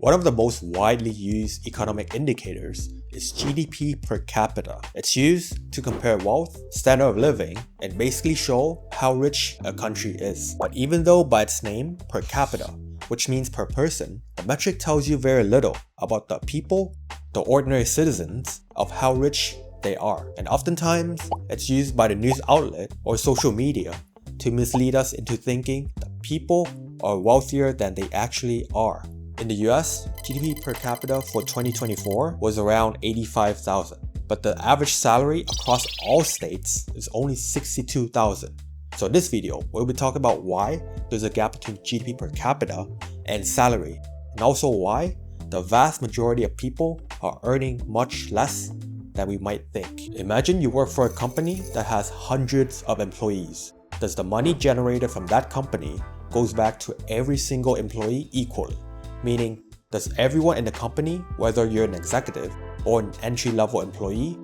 One of the most widely used economic indicators is GDP per capita. It's used to compare wealth, standard of living, and basically show how rich a country is. But even though by its name, per capita, which means per person, the metric tells you very little about the people, the ordinary citizens, of how rich they are. And oftentimes, it's used by the news outlet or social media to mislead us into thinking that people are wealthier than they actually are. In the US, GDP per capita for 2024 was around $85,000, but the average salary across all states is only $62,000. So in this video, we'll be talking about why there's a gap between GDP per capita and salary, and also why the vast majority of people are earning much less than we might think. Imagine you work for a company that has hundreds of employees. Does the money generated from that company goes back to every single employee equally? Meaning, does everyone in the company, whether you're an executive or an entry-level employee,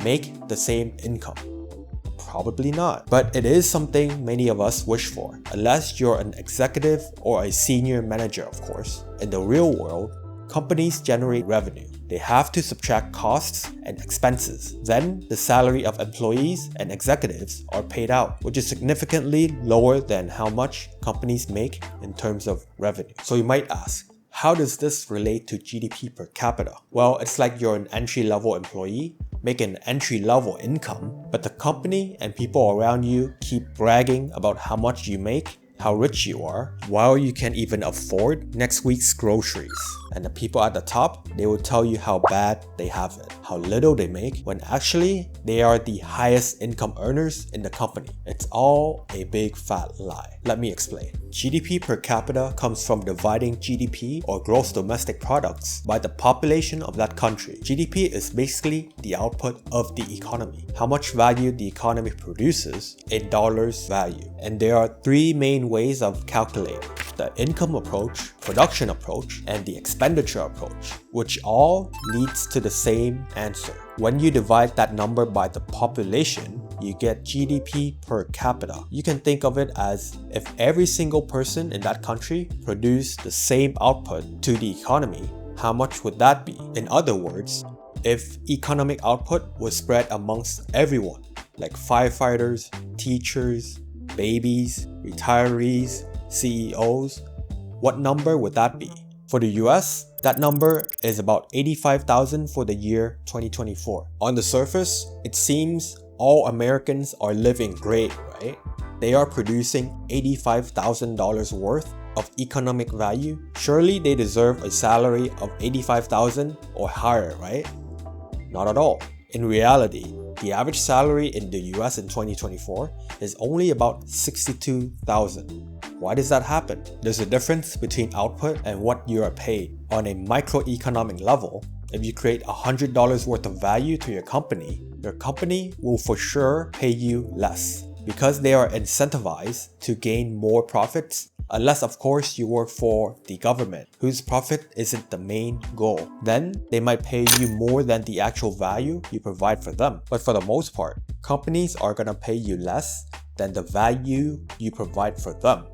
make the same income? Probably not. But it is something many of us wish for, unless you're an executive or a senior manager, of course. In the real world, companies generate revenue. They have to subtract costs and expenses. Then, the salary of employees and executives are paid out, which is significantly lower than how much companies make in terms of revenue. So you might ask, how does this relate to GDP per capita? Well, it's like you're an entry-level employee, making an entry-level income, but the company and people around you keep bragging about how much you make, how rich you are, while you can't even afford next week's groceries. And the people at the top, they will tell you how bad they have it, how little they make, when actually they are the highest income earners in the company. It's all a big fat lie. Let me explain. GDP per capita comes from dividing GDP or gross domestic products by the population of that country. GDP is basically the output of the economy, how much value the economy produces in dollars value. And there are three main ways of calculating: the income approach, production approach, and the expenditure approach, which all leads to the same answer. When you divide that number by the population, you get GDP per capita. You can think of it as if every single person in that country produced the same output to the economy, how much would that be? In other words, if economic output was spread amongst everyone, like firefighters, teachers, babies, retirees, CEOs, what number would that be? For the US, that number is about 85,000 for the year 2024. On the surface, it seems all Americans are living great, right? They are producing $85,000 worth of economic value. Surely they deserve a salary of $85,000 or higher, right? Not at all. In reality, the average salary in the US in 2024 is only about $62,000. Why does that happen? There's a difference between output and what you are paid. On a microeconomic level, if you create $100 worth of value to your company will for sure pay you less because they are incentivized to gain more profits, unless of course you work for the government, whose profit isn't the main goal. Then they might pay you more than the actual value you provide for them. But for the most part, companies are gonna pay you less than the value you provide for them.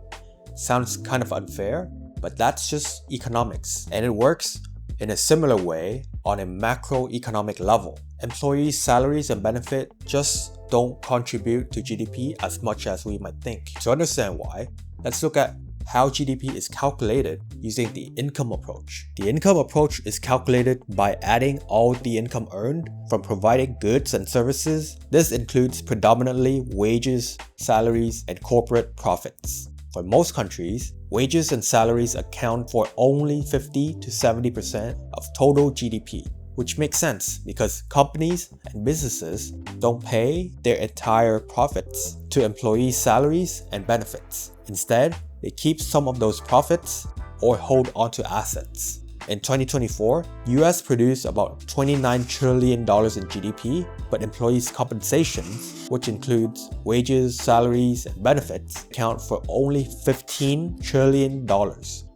Sounds kind of unfair, but that's just economics, and it works in a similar way on a macroeconomic level. Employees' salaries and benefits just don't contribute to GDP as much as we might think. To understand why, let's look at how GDP is calculated using the income approach. The income approach is calculated by adding all the income earned from providing goods and services. This includes predominantly wages, salaries, and corporate profits. For most countries, wages and salaries account for only 50 to 70% of total GDP, which makes sense because companies and businesses don't pay their entire profits to employees' salaries and benefits. Instead, they keep some of those profits or hold onto assets. In 2024, US produced about $29 trillion in GDP, but employees' compensations, which includes wages, salaries, and benefits, account for only $15 trillion,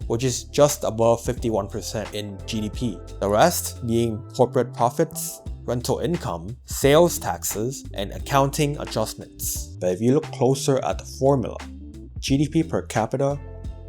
which is just above 51% in GDP. The rest being corporate profits, rental income, sales taxes, and accounting adjustments. But if you look closer at the formula, GDP per capita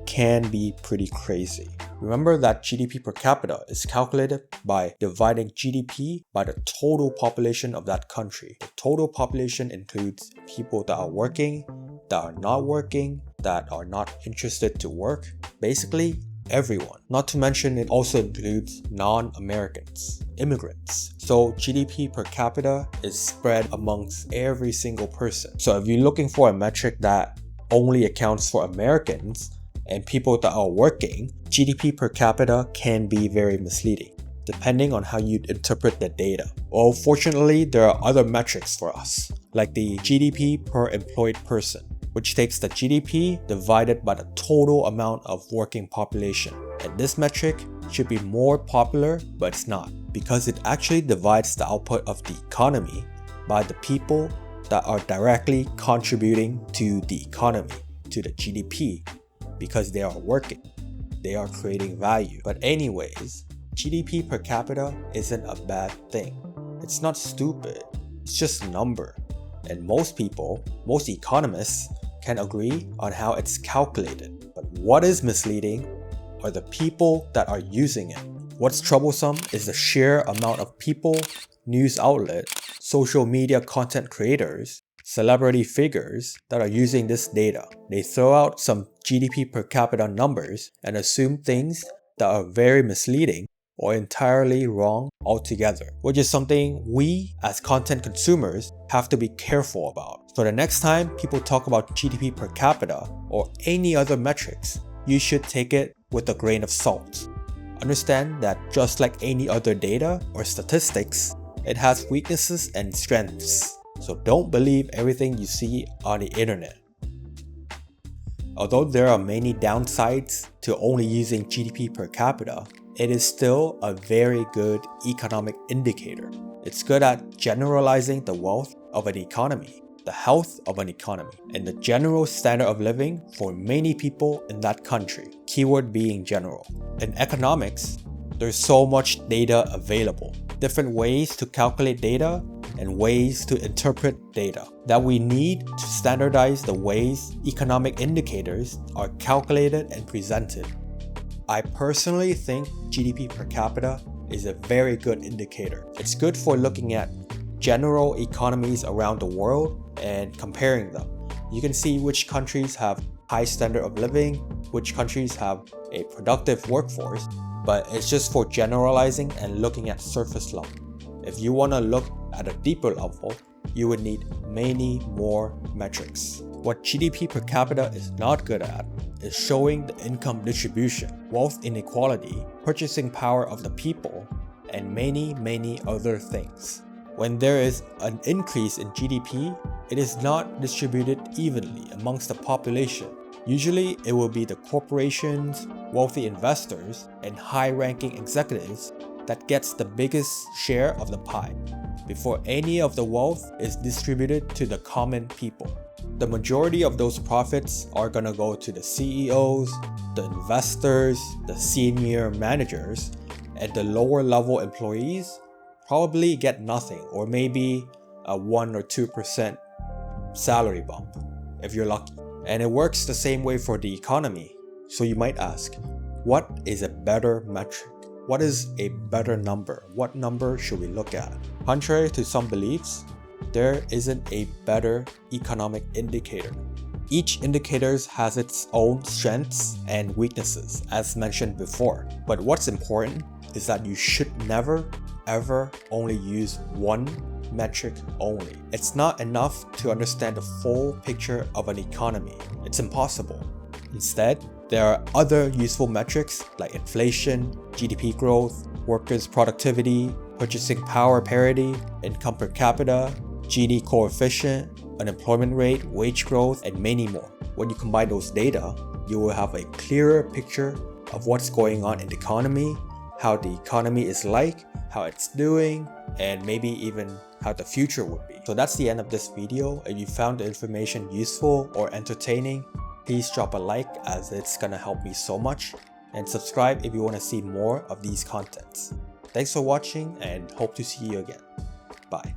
can be pretty crazy. Remember that GDP per capita is calculated by dividing GDP by the total population of that country. The total population includes people that are working, that are not working, that are not interested to work, basically everyone. Not to mention it also includes non-Americans, immigrants. So GDP per capita is spread amongst every single person. So if you're looking for a metric that only accounts for Americans and people that are working, GDP per capita can be very misleading, depending on how you interpret the data. Well, fortunately, there are other metrics for us, like the GDP per employed person, which takes the GDP divided by the total amount of working population. And this metric should be more popular, but it's not, because it actually divides the output of the economy by the people that are directly contributing to the economy, to the GDP, because they are working, they are creating value. But anyways, GDP per capita isn't a bad thing. It's not stupid, it's just a number. And most people, most economists, can agree on how it's calculated. But what is misleading are the people that are using it. What's troublesome is the sheer amount of people, news outlets, social media content creators, celebrity figures that are using this data. They throw out some GDP per capita numbers and assume things that are very misleading or entirely wrong altogether, which is something we as content consumers have to be careful about. So the next time people talk about GDP per capita or any other metrics, you should take it with a grain of salt. Understand that just like any other data or statistics, it has weaknesses and strengths. So don't believe everything you see on the internet. Although there are many downsides to only using GDP per capita, it is still a very good economic indicator. It's good at generalizing the wealth of an economy, the health of an economy, and the general standard of living for many people in that country. Keyword being general. In economics, there's so much data available, different ways to calculate data and ways to interpret data, that we need to standardize the ways economic indicators are calculated and presented. I personally think GDP per capita is a very good indicator. It's good for looking at general economies around the world and comparing them. You can see which countries have high standard of living, which countries have a productive workforce, but it's just for generalizing and looking at surface level. If you want to look at a deeper level, you would need many more metrics. What GDP per capita is not good at is showing the income distribution, wealth inequality, purchasing power of the people, and many other things. When there is an increase in GDP, it is not distributed evenly amongst the population. Usually, it will be the corporations, wealthy investors, and high-ranking executives that gets the biggest share of the pie, before any of the wealth is distributed to the common people. The majority of those profits are gonna go to the CEOs, the investors, the senior managers, and the lower level employees probably get nothing, or maybe a 1 or 2% salary bump, if you're lucky. And it works the same way for the economy. So you might ask, what is a better metric? What is a better number? What number should we look at? Contrary to some beliefs, there isn't a better economic indicator. Each indicator has its own strengths and weaknesses, as mentioned before. But what's important is that you should never, ever only use one metric only. It's not enough to understand the full picture of an economy. It's impossible. Instead, there are other useful metrics like inflation, GDP growth, workers' productivity, purchasing power parity, income per capita, Gini coefficient, unemployment rate, wage growth, and many more. When you combine those data, you will have a clearer picture of what's going on in the economy, how the economy is like, how it's doing, and maybe even how the future would be. So that's the end of this video. If you found the information useful or entertaining, please drop a like, as it's gonna help me so much, and subscribe if you want to see more of these contents. Thanks for watching and hope to see you again. Bye.